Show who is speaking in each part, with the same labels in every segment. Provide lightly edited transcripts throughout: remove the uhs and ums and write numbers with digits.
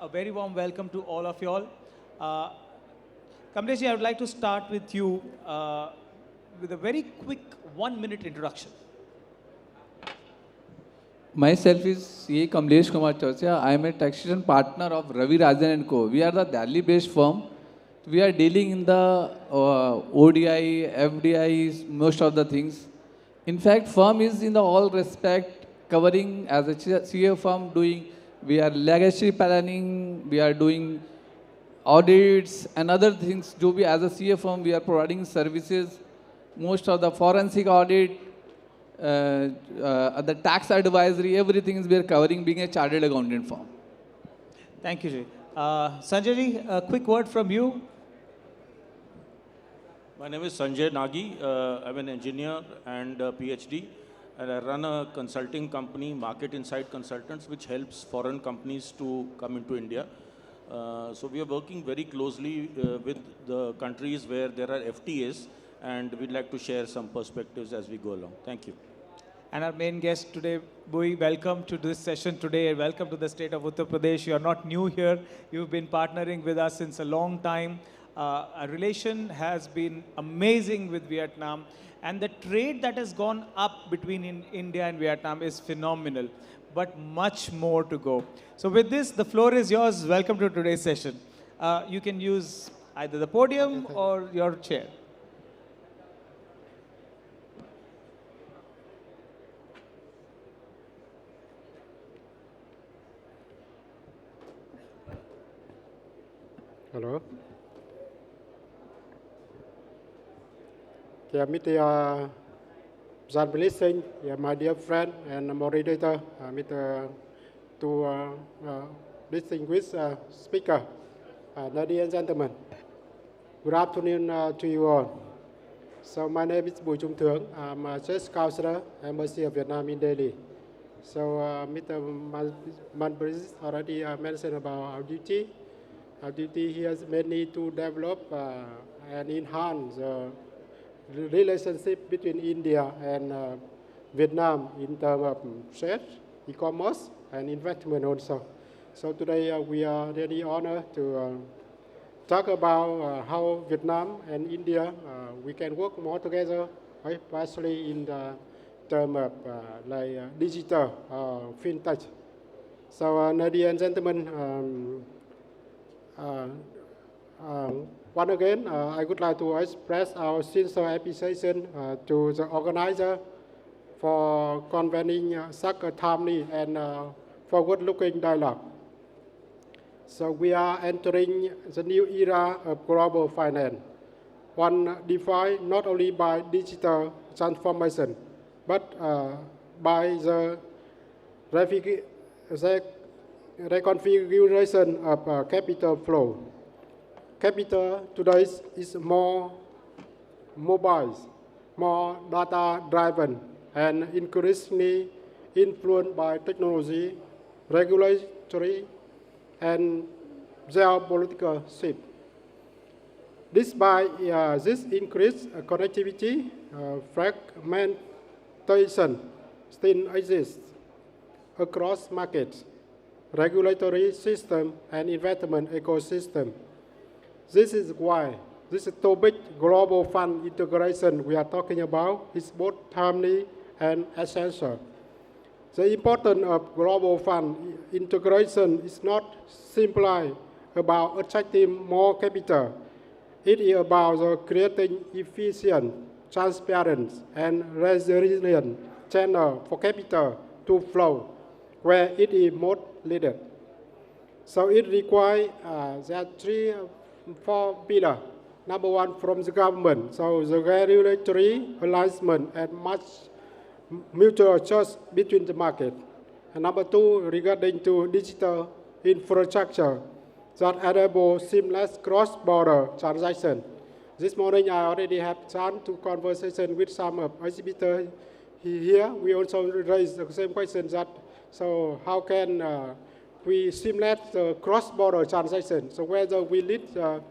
Speaker 1: a very warm welcome to all of you all. Kamlesh, I would like to start with you with a very quick 1-minute introduction.
Speaker 2: Myself is Kamlesh Kumar Churasiya. I am a taxation partner of Ravi, Rajendra and Co. We are the Delhi-based firm. We are dealing in the ODI, FDI, most of the things. In fact, firm is in the all respect covering as a CA firm doing. We are legacy planning. We are doing audits and other things. Do we as a CA firm we are providing services. Most of the forensic audit, the tax advisory, everything is we are covering being a chartered accountant firm.
Speaker 1: Thank you, Ji. Sanjay, a quick word from you.
Speaker 3: My name is Sanjay Nagi. I'm an engineer and a PhD, and I run a consulting company, Market Insight Consultants, which helps foreign companies to come into India. So we are working very closely with the countries where there are FTAs, and we'd like to share some perspectives as we go along. Thank you.
Speaker 1: And our main guest today, Bui, welcome to this session today. Welcome to the state of Uttar Pradesh. You are not new here. You've been partnering with us since a long time. Our relation has been amazing with Vietnam. And the trade that has gone up between India and Vietnam is phenomenal, but much more to go. So with this, the floor is yours. Welcome to today's session. You can use either the podium or your chair.
Speaker 4: Hello. Mr. Singh, my dear friend and moderator, Mr. Distinguished speaker, ladies and gentlemen, good afternoon to you all. So my name is Thuong. I'm a church counselor, Embassy of Vietnam in Delhi. So Mr. Manpreet already mentioned about our duty. Our duty here is mainly to develop and enhance the relationship between India and Vietnam in terms of trade, e-commerce, and investment also. So today we are really honored to talk about how Vietnam and India we can work more together, especially in the term of digital fintech. So ladies and gentlemen, once again, I would like to express our sincere appreciation to the organizer for convening such a timely and forward-looking dialogue. So we are entering the new era of global finance, one defined not only by digital transformation, but by the reconfiguration of capital flow. Capital today is more mobile, more data-driven, and increasingly influenced by technology, regulatory, and geopolitical shift. Despite this increased connectivity, fragmentation still exists across markets, regulatory system, and investment ecosystem. This is why this topic, global fund integration we are talking about, is both timely and essential. The importance of global fund integration is not simply about attracting more capital. It is about creating efficient, transparent, and resilient channel for capital to flow where it is most needed. So it requires that four pillars. Number one, from the government. So the regulatory alignment and much mutual trust between the market. And number two, regarding to digital infrastructure that enable seamless cross-border transaction. This morning, I already have chance to conversation with some exhibitors here. We also raised the same question that, so how can we seamless cross-border transaction? So whether we need the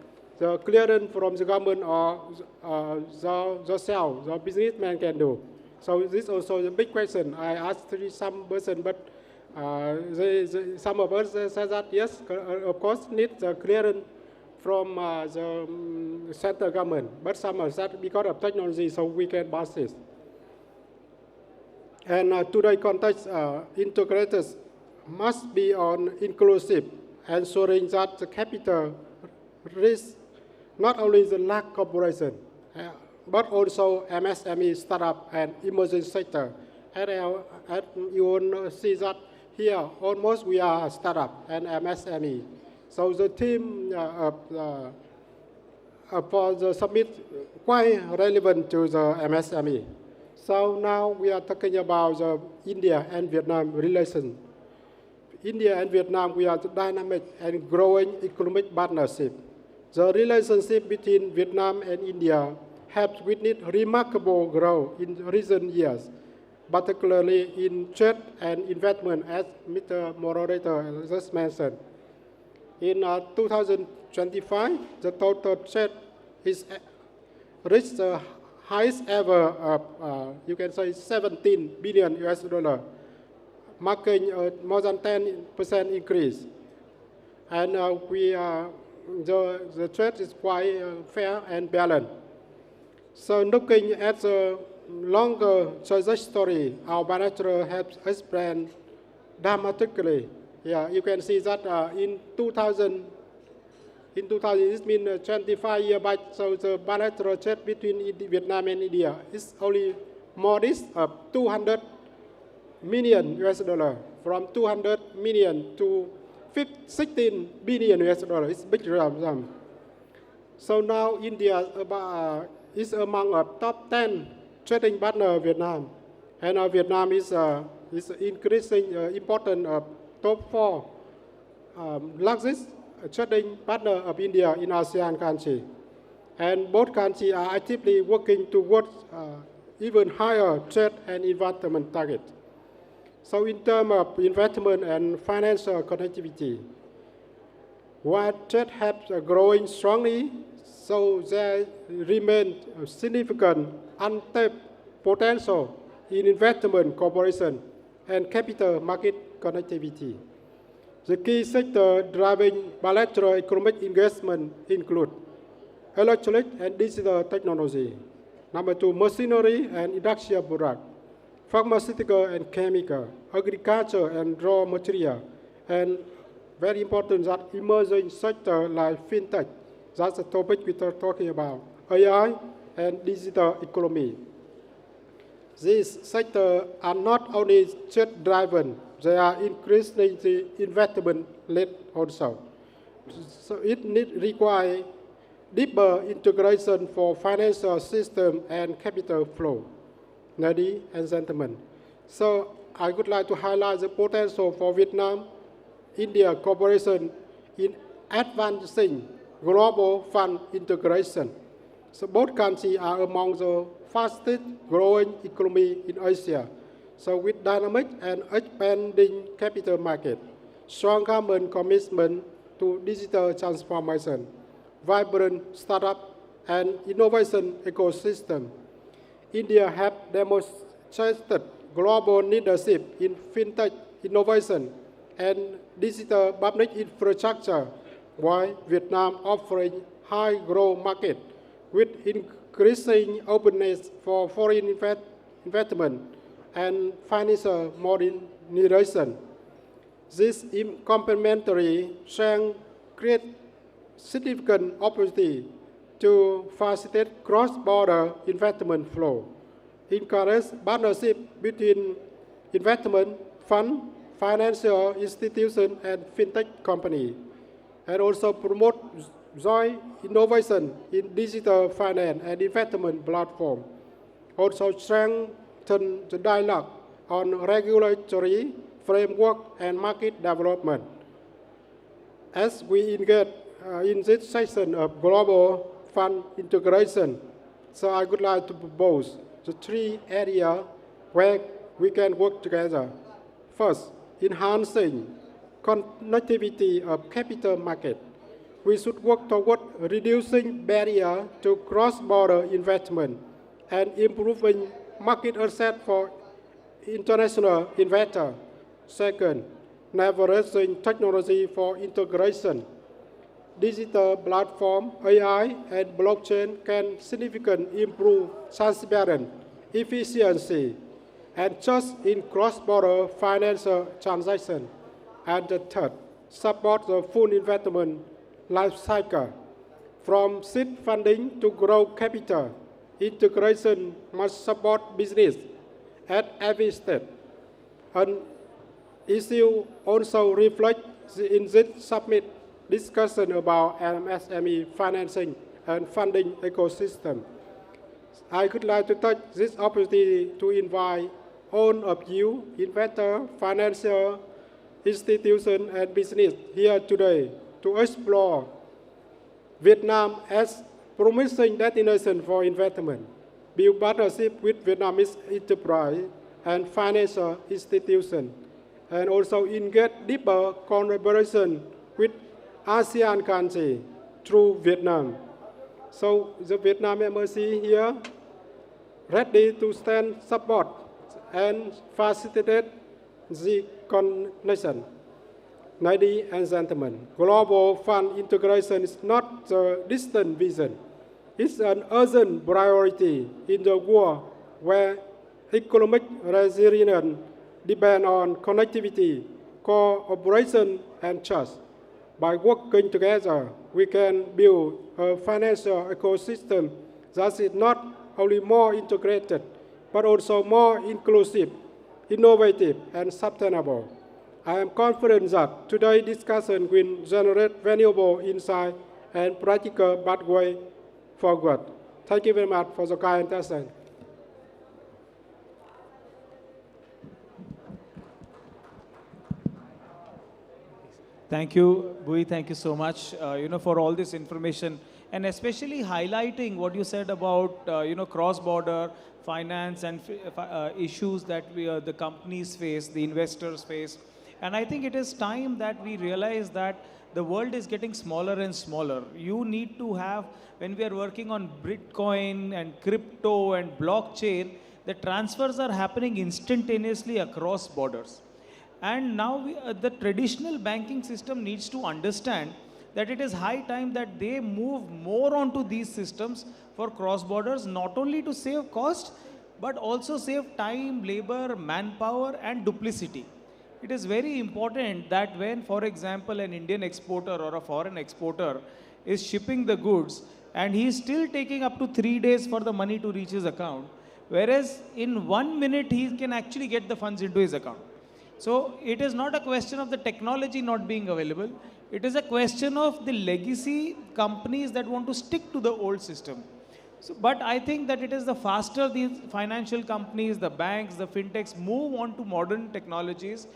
Speaker 4: clearance from the government or the businessman can do. So this is also a big question. I asked some person, but Some of us said that yes, of course, need the clearance from the central government, but some are said because of technology, so we can pass this. And today context, integrators must be on inclusive, ensuring that the capital risk not only the large corporation, but also MSME, startup, and emerging sector. And you will see that here, almost we are a startup and MSME. So the team for the summit quite relevant to the MSME. So now we are talking about the India and Vietnam relation. India and Vietnam, we are dynamic and growing economic partnership. The relationship between Vietnam and India has witnessed remarkable growth in recent years, particularly in trade and investment, as Mr. Moderator just mentioned. In 2025, the total trade is reached the highest ever of, you can say, 17 billion US dollar, marking more than 10% increase. And the trade is quite fair and balanced. So looking at the longer trajectory, our bilateral has expanded dramatically. Yeah, you can see that in 2000, it means 25 years back, so the bilateral trade between Vietnam and India is only more this 200 million US dollar, from 200 million to 16 billion US dollar. It's a big sum. So now India is among the top 10 trading partner of Vietnam, and Vietnam is increasing important top 4 largest trading partner of India in ASEAN country. And both countries are actively working towards even higher trade and investment targets. So in terms of investment and financial connectivity, while trade has growing strongly, so there remains significant untapped potential in investment, cooperation, and capital market connectivity. The key sector driving bilateral economic engagement include electronic and digital technology. Number 2, machinery and industrial product, pharmaceutical and chemical, agriculture and raw material, and very important that emerging sector like fintech. That's the topic we are talking about, AI and digital economy. These sectors are not only trade-driven, they are increasingly investment-led also. So it requires deeper integration for financial system and capital flow. Ladies and gentlemen, so I would like to highlight the potential for Vietnam-India cooperation in advancing global fund integration. So both countries are among the fastest growing economy in Asia. So with dynamic and expanding capital market, strong government commitment to digital transformation, vibrant startup and innovation ecosystem, India has demonstrated global leadership in fintech innovation and digital public infrastructure, while Vietnam offering high growth market with increasing openness for foreign investment and financial modernization. This complementary strength creates significant opportunity to facilitate cross-border investment flow, encourage partnership between investment fund, financial institutions, and fintech companies, and also promote joint innovation in digital finance and investment platform. Also strengthen the dialogue on regulatory framework and market development. As we engage in this section of global fund integration, so I would like to propose the 3 areas where we can work together. First, enhancing connectivity of capital market. We should work toward reducing barriers to cross-border investment and improving market access for international investors. Second, leveraging technology for integration. Digital platform, AI, and blockchain can significantly improve transparency, efficiency, and trust in cross-border financial transactions. And the third, support the full investment life cycle. From seed funding to growth capital, integration must support business at every step. An issue also reflects in this summit discussion about MSME financing and funding ecosystem. I would like to take this opportunity to invite all of you, investors, financial institutions, and business here today to explore Vietnam as promising destination for investment, build partnership with Vietnamese enterprise and financial institutions, and also engage deeper collaboration with ASEAN countries through Vietnam. So the Vietnam Embassy here ready to stand support and facilitate the connection. Ladies and gentlemen, global fund integration is not a distant vision. It's an urgent priority in the world where economic resilience depends on connectivity, cooperation, and trust. By working together, we can build a financial ecosystem that is not only more integrated, but also more inclusive, innovative, and sustainable. I am confident that today's discussion will generate valuable insight and practical pathway forward. Thank you very much for the kind attention.
Speaker 1: Thank you, Bui. Thank you so much, for all this information and especially highlighting what you said about, cross-border finance and issues that the companies face, the investors face. And I think it is time that we realize that the world is getting smaller and smaller. You need to have, when we are working on Bitcoin and crypto and blockchain, the transfers are happening instantaneously across borders. And now the traditional banking system needs to understand that it is high time that they move more onto these systems for cross borders, not only to save cost, but also save time, labor, manpower, and duplicity. It is very important that when, for example, an Indian exporter or a foreign exporter is shipping the goods and he is still taking up to 3 days for the money to reach his account, whereas in 1 minute he can actually get the funds into his account. So it is not a question of the technology not being available. It is a question of the legacy companies that want to stick to the old system. So, but I think that it is the faster these financial companies, the banks, the fintechs move on to modern technologies,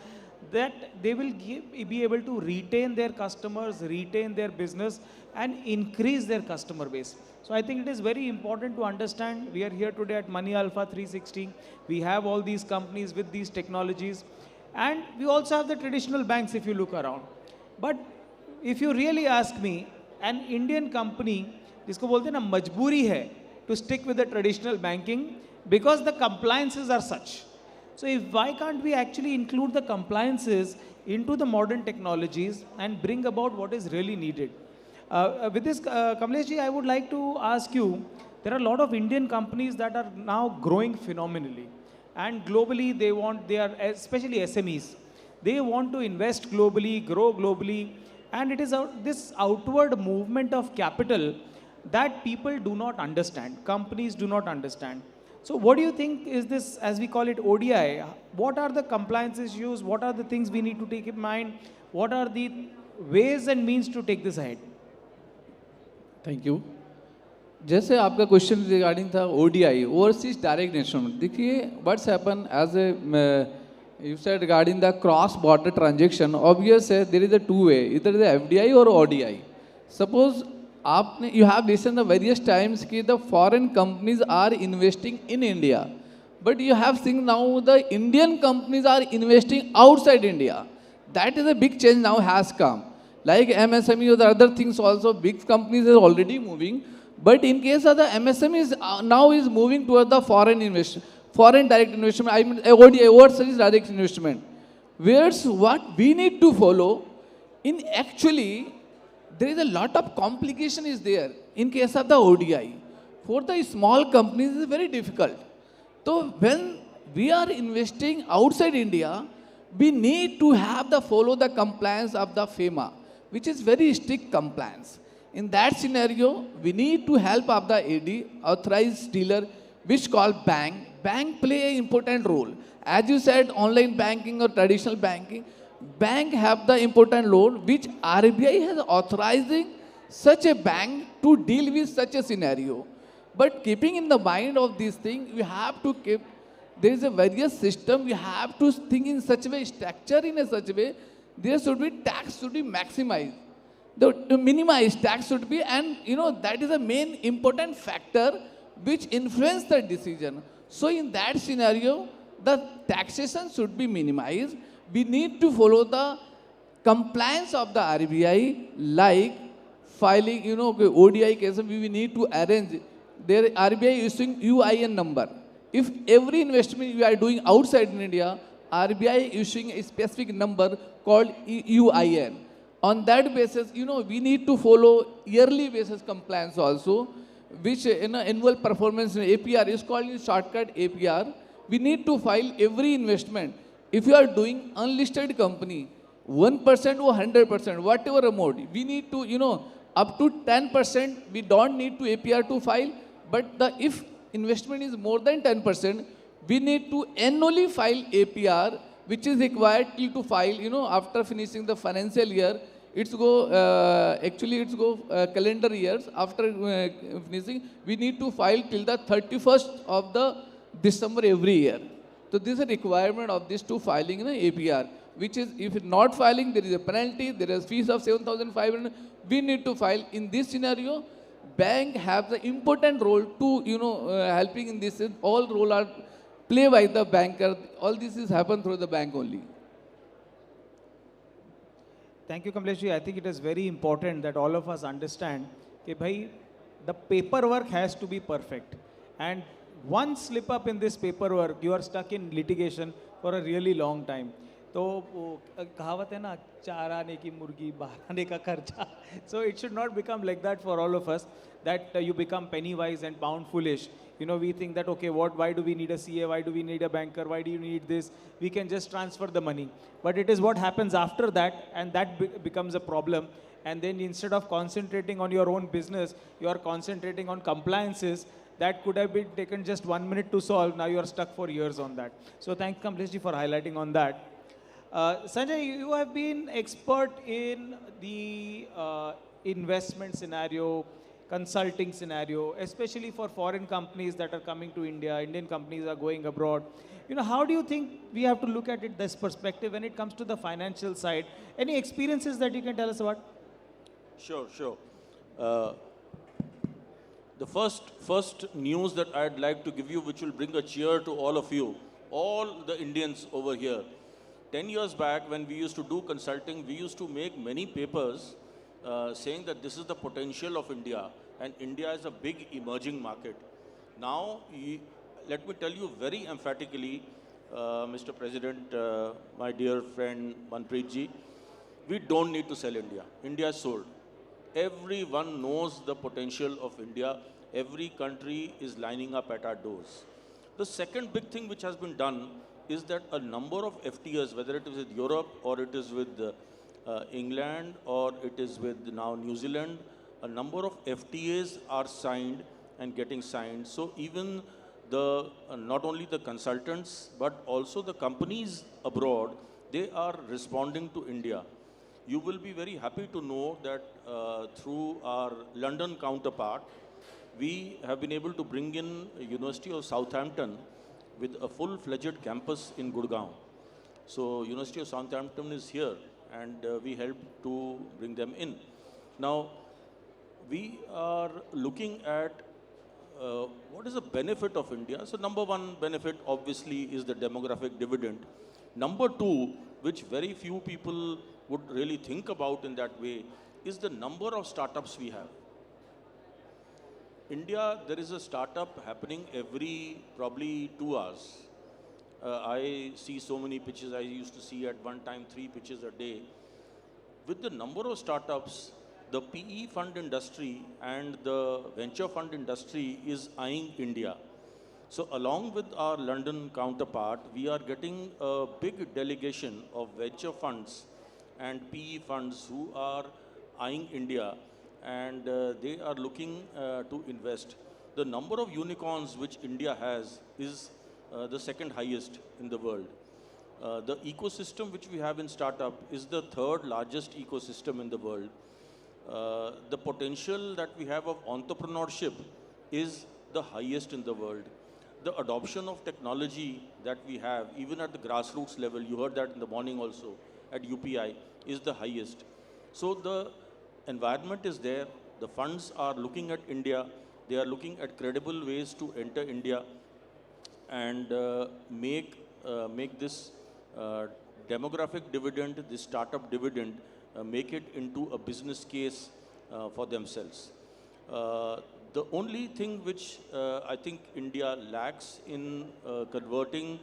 Speaker 1: that they will be able to retain their customers, retain their business, and increase their customer base. So I think it is very important to understand. We are here today at Money Alpha 360. We have all these companies with these technologies. And we also have the traditional banks if you look around. But if you really ask me, an Indian company, जिसको बोलते हैं ना मजबूरी है to stick with the traditional banking because the compliances are such. So why can't we actually include the compliances into the modern technologies and bring about what is really needed? With this, Kamlesh ji, I would like to ask you, there are a lot of Indian companies that are now growing phenomenally. And globally, they are, especially SMEs, they want to invest globally, grow globally. And it is this outward movement of capital that people do not understand, companies do not understand. So what do you think is this, as we call it, ODI? What are the compliance issues? What are the things we need to take in mind? What are the ways and means to take this ahead?
Speaker 2: Thank you. जैसे आपका question regarding था ODI overseas direct investment, देखिए what's happen as a you said regarding the cross border transaction, obvious है there is a two way, इधर the FDI और ODI. Suppose आपने you have listen the various times कि the foreign companies are investing in India, but you have seen now the Indian companies are investing outside India. That is a big change now has come. Like MSME or the other things also, big companies are already moving. But in case of the MSMEs, now is moving toward the foreign direct investment. I mean, ODI, overseas direct investment. Whereas what we need to follow, in actually, there is a lot of complication is there in case of the ODI. For the small companies, it is very difficult. So when we are investing outside India, we need to have the follow the compliance of the FEMA, which is very strict compliance. In that scenario, we need to help of the AD, authorized dealer, which call bank. Bank play an important role. As you said, online banking or traditional banking, bank have the important role which RBI has authorizing such a bank to deal with such a scenario. But keeping in the mind of this thing, we have to keep, there is a various system, we have to think in such a way, structure in a such a way, there should be tax should be maximized. The minimized tax should be, and that is a main important factor which influence the decision. So in that scenario, the taxation should be minimized. We need to follow the compliance of the RBI, like filing, ODI cases, we need to arrange. There RBI issuing UIN number. If every investment you are doing outside in India, RBI issuing a specific number called UIN. On that basis, we need to follow yearly basis compliance also, which annual performance APR is called in shortcut APR. We need to file every investment. If you are doing unlisted company, 1% or 100%, whatever amount, we need to, up to 10%, we don't need to APR to file, but if investment is more than 10%, we need to annually file APR, which is required to file, after finishing the financial year. It's go, calendar years. After finishing, we need to file till the 31st of the December every year. So this is a requirement of this to filing in APR, which is, if not filing, there is a penalty, there is fees of 7,500. We need to file. In this scenario, bank have the important role to, helping in this. All role are play by the banker. All this is happen through the bank only.
Speaker 1: Thank you, Kamlesh. I think it is very important that all of us understand that the paperwork has to be perfect. And one slip up in this paperwork, you are stuck in litigation for a really long time. तो कहावत है ना, चार आने की मुर्गी बाहर आने का खर्चा. So it should not become like that for all of us, that you become penny wise and pound foolish. We think that, okay, why do we need a CA? Why do we need a banker? Why do you need this? We can just transfer the money. But it is what happens after that, and that becomes a problem. And then instead of concentrating on your own business, you are concentrating on compliances that could have been taken just 1 minute to solve. Now you are stuck for years on that. So thank Kamlesh ji for highlighting on that. Sanjay, you have been expert in the investment scenario, consulting scenario, especially for foreign companies that are coming to India, Indian companies are going abroad. How do you think we have to look at it this perspective when it comes to the financial side? Any experiences that you can tell us about?
Speaker 3: Sure. The first news that I'd like to give you, which will bring a cheer to all of you, all the Indians over here. 10 years back, when we used to do consulting, we used to make many papers saying that this is the potential of India, and India is a big emerging market. Now, let me tell you very emphatically, Mr. President, my dear friend Manpreet ji, we don't need to sell India. India is sold. Everyone knows the potential of India. Every country is lining up at our doors. The second big thing which has been done is that a number of FTAs, whether it is with Europe or it is with England or it is with now New Zealand, a number of FTAs are signed and getting signed. So even not only the consultants, but also the companies abroad, they are responding to India. You will be very happy to know that through our London counterpart, we have been able to bring in University of Southampton with a full-fledged campus in Gurgaon. So University of Southampton is here, and we helped to bring them in. Now, we are looking at what is the benefit of India. So number one benefit obviously is the demographic dividend. Number two, which very few people would really think about in that way, is the number of startups we have. India, there is a startup happening every probably 2 hours. I see so many pitches. I used to see at one time 3 pitches a day. With the number of startups, the PE fund industry and the venture fund industry is eyeing India. So along with our London counterpart, we are getting a big delegation of venture funds and PE funds who are eyeing India, and they are looking to invest. The number of unicorns which India has is the second highest in the world. The ecosystem which we have in startup is the third largest ecosystem in the world. The potential that we have of entrepreneurship is the highest in the world. The adoption of technology that we have, even at the grassroots level, you heard that in the morning also, at UPI, is the highest. So the environment is there, the funds are looking at India, they are looking at credible ways to enter India and make this demographic dividend, this startup dividend, make it into a business case for themselves. The only thing which I think India lacks in converting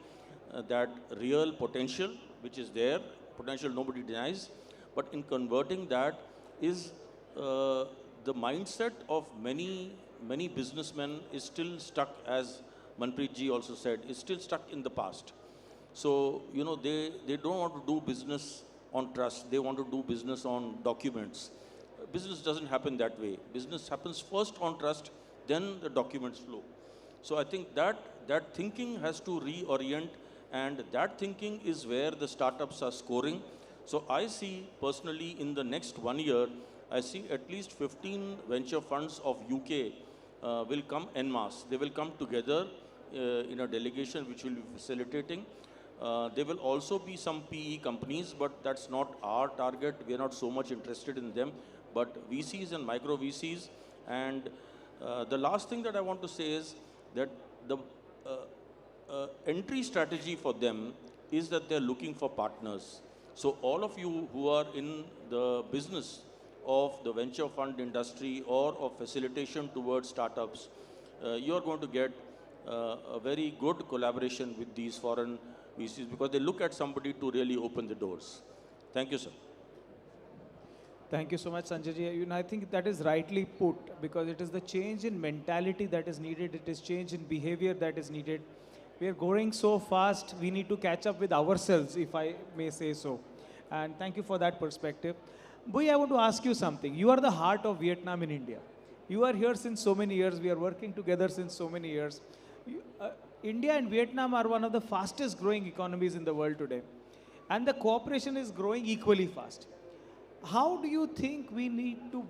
Speaker 3: that real potential, which is there, potential nobody denies, but in converting that is the mindset of many businessmen is still stuck, as Manpreet ji also said, is still stuck in the past. So, they don't want to do business on trust. They want to do business on documents. Business doesn't happen that way. Business happens first on trust, then the documents flow. So I think that thinking has to reorient, and that thinking is where the startups are scoring. So I see personally in the next 1 year, I see at least 15 venture funds of UK will come en masse. They will come together in a delegation which will be facilitating. There will also be some PE companies, but that's not our target. We are not so much interested in them, but VCs and micro VCs. And the last thing that I want to say is that the entry strategy for them is that they're looking for partners. So all of you who are in the business of the venture fund industry or of facilitation towards startups, you're going to get a very good collaboration with these foreign VCs because they look at somebody to really open the doors. Thank you, sir.
Speaker 1: Thank you so much, Sanjay ji. I think that is rightly put because it is the change in mentality that is needed. It is change in behavior that is needed. We are growing so fast, we need to catch up with ourselves, if I may say so. And thank you for that perspective. Bhai, I want to ask you something. You are the heart of Vietnam in India. You are here since so many years. We are working together since so many years. India and Vietnam are one of the fastest growing economies in the world today. And the cooperation is growing equally fast. How do you think we need to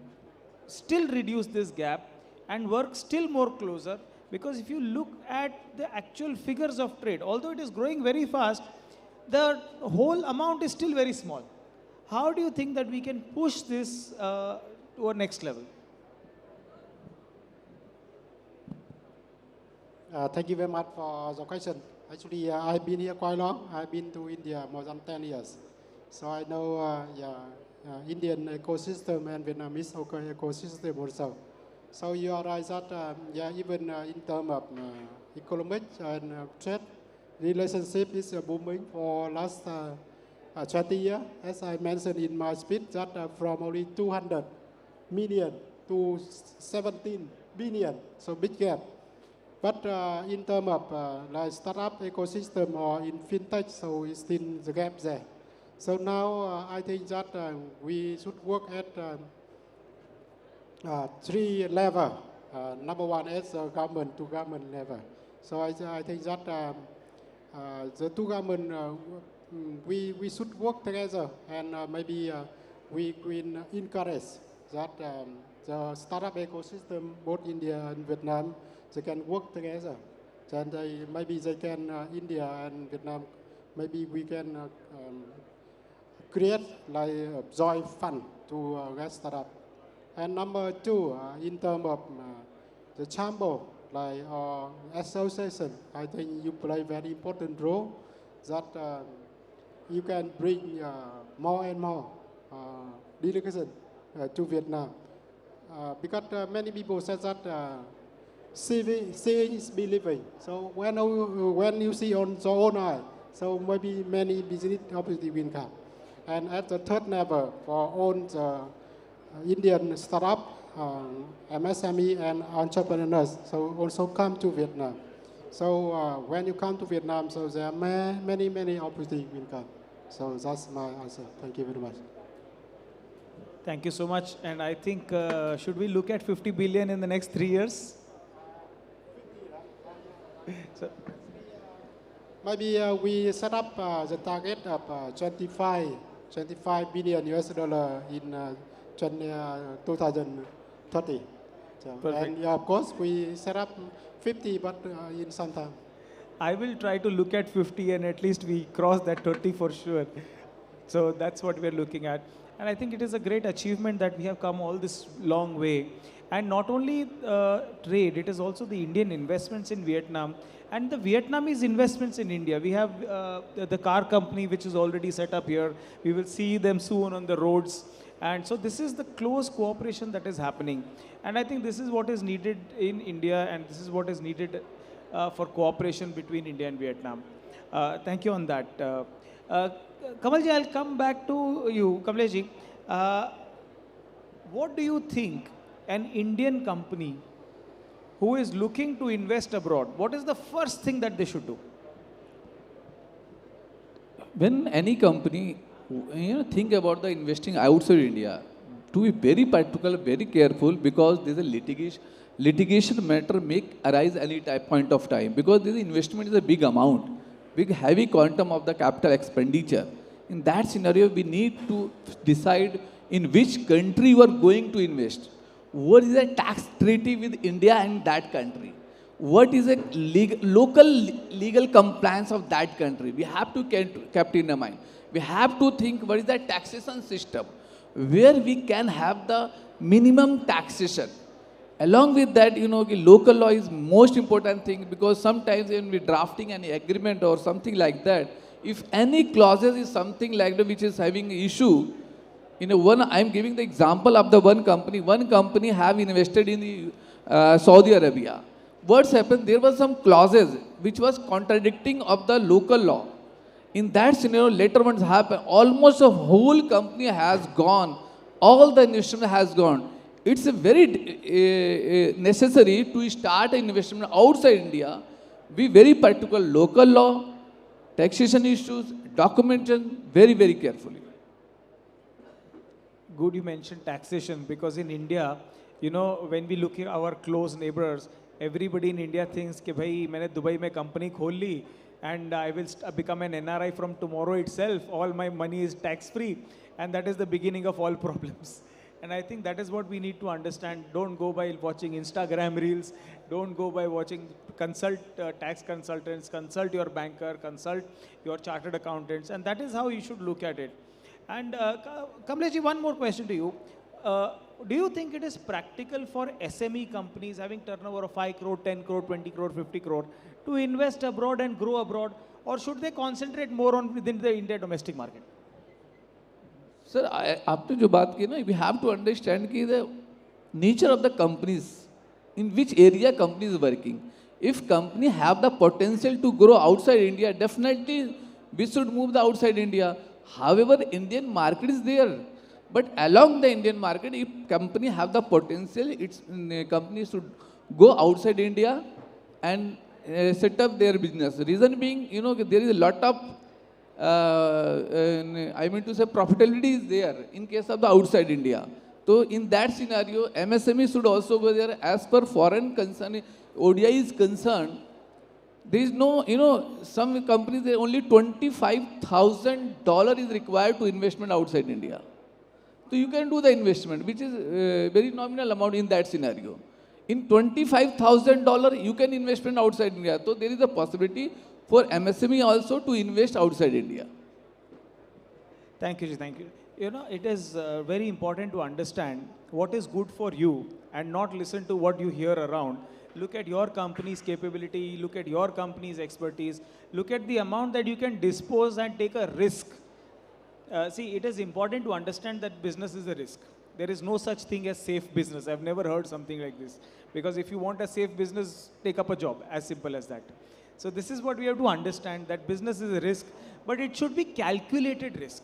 Speaker 1: still reduce this gap and work still more closer? Because if you look at the actual figures of trade, although it is growing very fast, the whole amount is still very small. How do you think that we can push this to a next level?
Speaker 4: Thank you very much for the question. Actually, I've been here quite long. I've been to India more than 10 years. So I know Indian ecosystem and Vietnamese ecosystem also. So you are right that even in terms of economic and trade relationship is booming for last 20 years. As I mentioned in my speech, that from only 200 million to 17 billion, so big gap. But in terms of like startup ecosystem or in fintech, so it's still the gap there. So now I think that we should work at 3 levels. Number one is government to government level. So I think that the two government, we should work together and maybe we can encourage that the startup ecosystem, both India and Vietnam, they can work together. Then maybe they can, India and Vietnam, maybe we can create like a joint fund to get startup. And number two, in terms of the chamber, like association, I think you play very important role that you can bring more and more delegation to Vietnam. Because many people said that seeing is believing. So when you see on your own eye, so maybe many business opportunity will come. And at the third level, for all the Indian startup, MSME and entrepreneurs, so also come to Vietnam. So when you come to Vietnam, so there are many opportunities will come. So that's my answer. Thank you very much.
Speaker 1: Thank you so much. And I think, should we look at 50 billion in the next 3 years? So,
Speaker 4: Maybe we set up the target of 25 billion US dollar in 2030. So,
Speaker 1: Perfect.
Speaker 4: and of course, we set up 50, but in some time.
Speaker 1: I will try to look at 50 and at least we cross that 30 for sure. So that's what we're looking at. And I think it is a great achievement that we have come all this long way. And not only trade, it is also the Indian investments in Vietnam and the Vietnamese investments in India. We have the car company which is already set up here. We will see them soon on the roads. And so this is the close cooperation that is happening. And I think this is what is needed in India and this is what is needed for cooperation between India and Vietnam. Thank you on that. Kamalji, I'll come back to you. Kamleshji, what do you think an Indian company who is looking to invest abroad, what is the first thing that they should do?
Speaker 2: When any company, think about the investing outside India, to be very particular, very careful, because there's a litigation matter make arise any point of time, because this investment is a big amount, big heavy quantum of the capital expenditure. In that scenario, we need to decide in which country you are going to invest. What is the tax treaty with India and that country? What is a local legal compliance of that country? We have to keep in mind. We have to think what is the taxation system, where we can have the minimum taxation. Along with that, local law is most important thing, because sometimes when we drafting any agreement or something like that, if any clauses is something like that which is having issue, I'm giving the example of the one company have invested in the Saudi Arabia. What's happened? There was some clauses which was contradicting of the local law. In that scenario, later what's happened, almost the whole company has gone, all the investment has gone. It's a very necessary to start an investment outside India, be very particular local law, taxation issues, documentation, very carefully.
Speaker 1: Good you mentioned taxation, because in India, when we look at our close neighbors, everybody in India thinks कि भाई मैंने Dubai में company खोल ली and I will become an NRI from tomorrow itself. All my money is tax free, and that is the beginning of all problems. And I think that is what we need to understand. Don't go by watching Instagram reels. Don't go by watching, consult tax consultants, consult your banker, consult your chartered accountants. And that is how you should look at it. And Kamlesh, one more question to you. Do you think it is practical for SME companies having turnover of 5 crore, 10 crore, 20 crore, 50 crore to invest abroad and grow abroad? Or should they concentrate more on within the India domestic market?
Speaker 2: Sir, आपने जो बात की ना, we have to understand कि the nature of the companies, in which area company is working. If company have the potential to grow outside India, definitely we should move the outside India. However, Indian market is there. But along the Indian market, if company have the potential, its company should go outside India and set up their business. Reason being, there is a lot of profitability is there in case of the outside India. So in that scenario, MSME should also go there. As per foreign concern, ODI is concerned, there is no, some companies, only $25,000 is required to investment outside India. So you can do the investment, which is very nominal amount in that scenario. In $25,000, you can investment outside India. So there is a possibility for MSME also to invest outside India.
Speaker 1: Thank you, thank you. It is very important to understand what is good for you and not listen to what you hear around. Look at your company's capability, look at your company's expertise, look at the amount that you can dispose and take a risk. See, it is important to understand that business is a risk. There is no such thing as safe business. I've never heard something like this. Because if you want a safe business, take up a job, as simple as that. So this is what we have to understand, that business is a risk, but it should be calculated risk.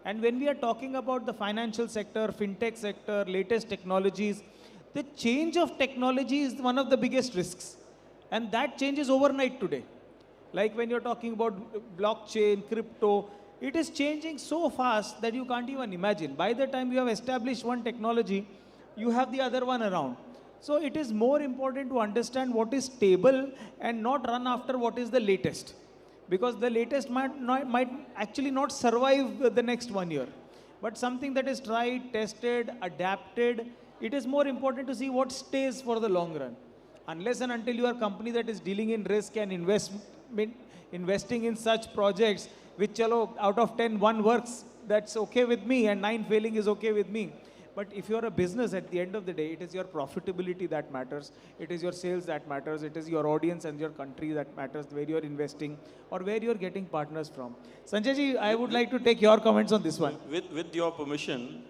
Speaker 1: And when we are talking about the financial sector, fintech sector, latest technologies, the change of technology is one of the biggest risks. And that changes overnight today. Like when you're talking about blockchain, crypto, it is changing so fast that you can't even imagine. By the time you have established one technology, you have the other one around. So it is more important to understand what is stable and not run after what is the latest. Because the latest might actually not survive the next 1 year. But something that is tried, tested, adapted, it is more important to see what stays for the long run. Unless and until you are a company that is dealing in risk and investing in such projects, which chalo, out of 10, 1 works, that's okay with me, and 9 failing is okay with me. But if you're a business, at the end of the day, it is your profitability that matters. It is your sales that matters. It is your audience and your country that matters, where you're investing or where you're getting partners from. Sanjay ji, I would like to take your comments on this one.
Speaker 3: With your permission,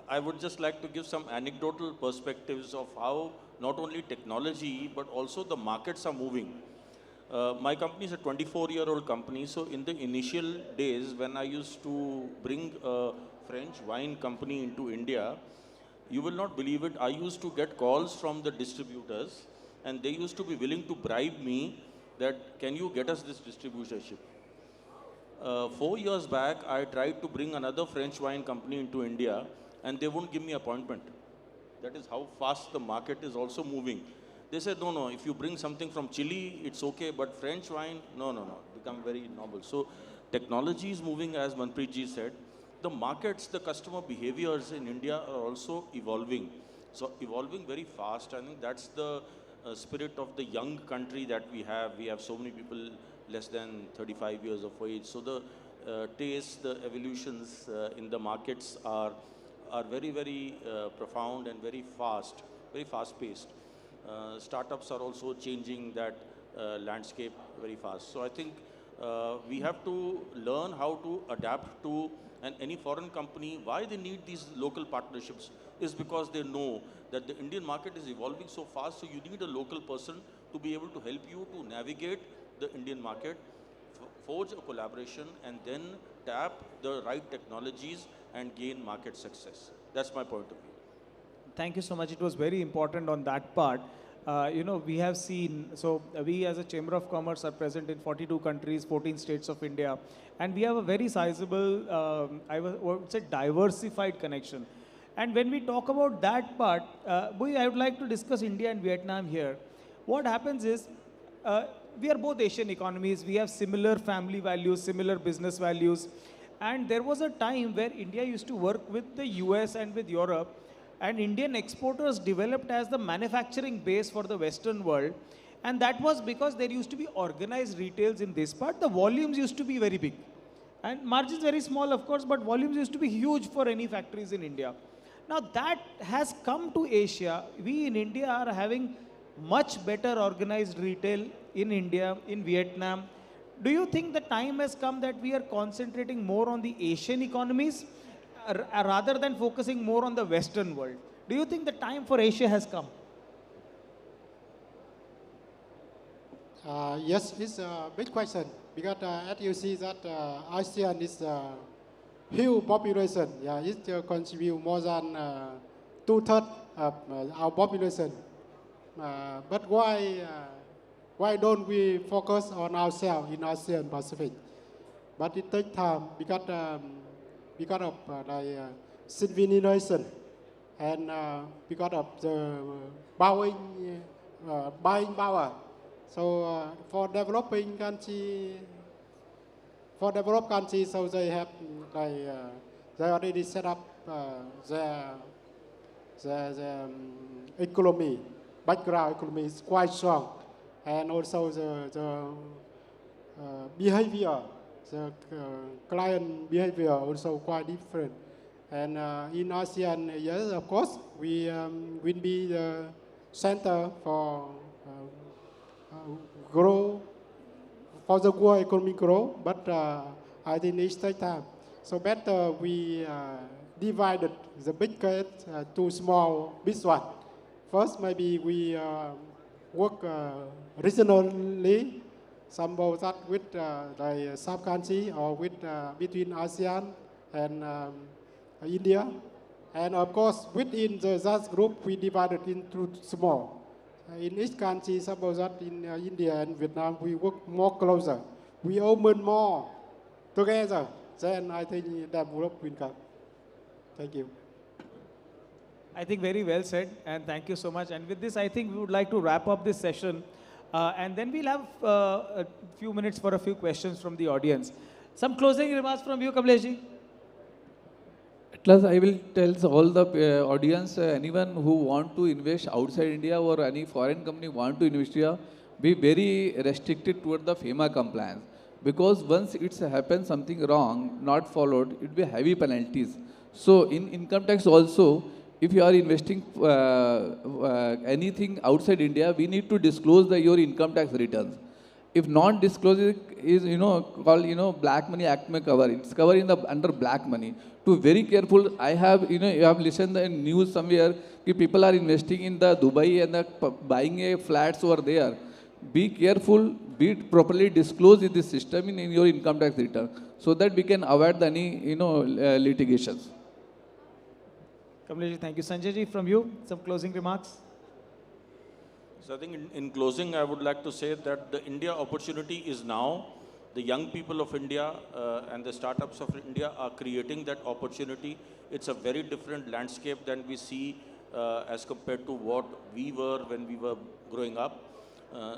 Speaker 3: I would just like to give some anecdotal perspectives of how not only technology, but also the markets are moving. My company is a 24-year-old company, so in the initial days when I used to bring a French wine company into India, you will not believe it, I used to get calls from the distributors and they used to be willing to bribe me that, can you get us this distributorship? 4 years back, I tried to bring another French wine company into India and they won't give me appointment. That is how fast the market is also moving. They said, no, if you bring something from Chile, it's okay, but French wine, no, become very novel. So technology is moving, as Manpreet ji said. The markets, the customer behaviors in India are also evolving. So evolving very fast. I think that's the spirit of the young country that we have. We have so many people less than 35 years of age. So the taste, the evolutions in the markets are very, very profound and very fast-paced. Startups are also changing that landscape very fast. So I think we have to learn how to adapt to, and any foreign company, why they need these local partnerships is because they know that the Indian market is evolving so fast, so you need a local person to be able to help you to navigate the Indian market, forge a collaboration, and then tap the right technologies and gain market success. That's my point of view.
Speaker 1: Thank you so much. It was very important on that part. We have seen, so we as a Chamber of Commerce are present in 42 countries, 14 states of India, and we have a very sizable, I would say, diversified connection. And when we talk about that part, I would like to discuss India and Vietnam here. What happens is, we are both Asian economies, we have similar family values, similar business values, and there was a time where India used to work with the US and with Europe, and Indian exporters developed as the manufacturing base for the Western world. And that was because there used to be organized retails in this part. The volumes used to be very big. And margins very small, of course, but volumes used to be huge for any factories in India. Now that has come to Asia. We in India are having much better organized retail in India, in Vietnam. Do you think the time has come that we are concentrating more on the Asian economies rather than focusing more on the Western world? Do you think the time for Asia has come?
Speaker 4: Yes, it's a big question because as you see that ASEAN is a huge population. Yeah, it contributes more than 2/3 of our population. But why don't we focus on ourselves in ASEAN Pacific? But it takes time because of civilization and because of the buying power. So for developed countries, so they have they already set up their economy, background economy is quite strong, and also the behavior, the client behavior also quite different. And in ASEAN, yes, of course, we will be the center for grow, for the world economic growth, but I think it takes time. So better we divided the big case to small big one. First, maybe we work regionally, somehow that with the sub-country or with between ASEAN and India. And of course, within that group, we divided into small. In each country, suppose that in India and Vietnam, we work more closer. We open more together. Then I think that will come. Thank you.
Speaker 1: I think very well said, and thank you so much. And with this, I think we would like to wrap up this session, and then we'll have a few minutes for a few questions from the audience. Some closing remarks from you, Kamlesh.
Speaker 2: At last, I will tell all the audience, anyone who want to invest outside India or any foreign company want to invest here, be very restricted toward the FEMA compliance. Because once it's happens something wrong, not followed, it will be heavy penalties. So in income tax also, if you are investing anything outside India, we need to disclose your income tax returns. If non-disclosure is, called, black money act may cover. It's covered in the under black money. To very careful, I have, you have listened in news somewhere, that people are investing in the Dubai and buying a flats over there. Be careful, be properly disclosed in this system in your income tax return, so that we can avoid any, litigations.
Speaker 1: Kamlesh, thank you. Sanjay ji, from you, some closing remarks.
Speaker 3: So I think in closing, I would like to say that the India opportunity is now. The young people of India and the startups of India are creating that opportunity. It's a very different landscape than we see as compared to what we were when we were growing up.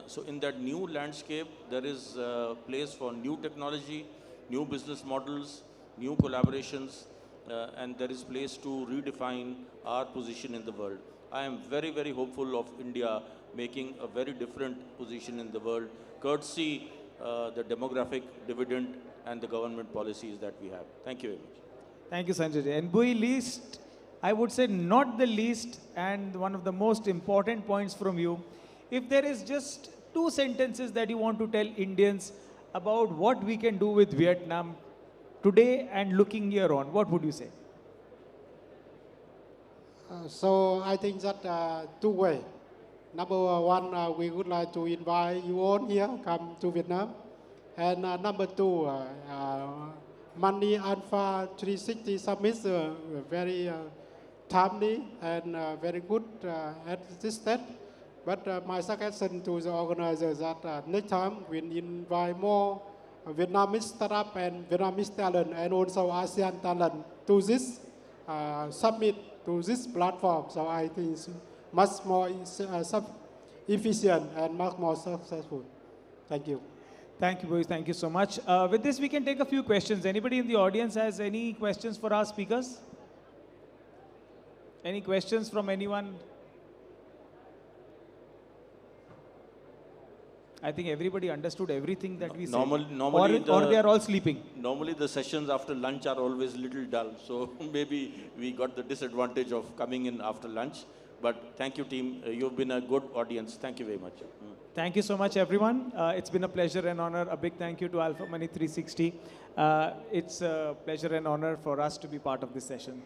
Speaker 3: So in that new landscape, there is a place for new technology, new business models, new collaborations, and there is place to redefine our position in the world. I am very, very hopeful of India making a very different position in the world, courtesy the demographic dividend and the government policies that we have. Thank you very much.
Speaker 1: Thank you, Sanjay ji. And Bui, least, I would say not the least, and one of the most important points from you, if there is just 2 sentences that you want to tell Indians about what we can do with Vietnam today and looking here on, what would you say?
Speaker 4: So I think that 2 ways. Number one, we would like to invite you all here, come to Vietnam. And number 2, Money Alpha 360 Summit very timely and very good at this stage. But my suggestion to the organizers that next time we invite more Vietnamese startup and Vietnamese talent and also ASEAN talent to this summit, to this platform. So I think it's much more efficient and much more successful. Thank you.
Speaker 1: Thank you, boys. Thank you so much. With this, we can take a few questions. Anybody in the audience has any questions for our speakers? Any questions from anyone? I think everybody understood everything that we said.
Speaker 3: Normally
Speaker 1: or they are all sleeping.
Speaker 3: Normally the sessions after lunch are always little dull. So maybe we got the disadvantage of coming in after lunch. But thank you, team. You've been a good audience. Thank you very much.
Speaker 1: Thank you so much, everyone. It's been a pleasure and honor. A big thank you to Alpha Money 360. It's a pleasure and honor for us to be part of this session.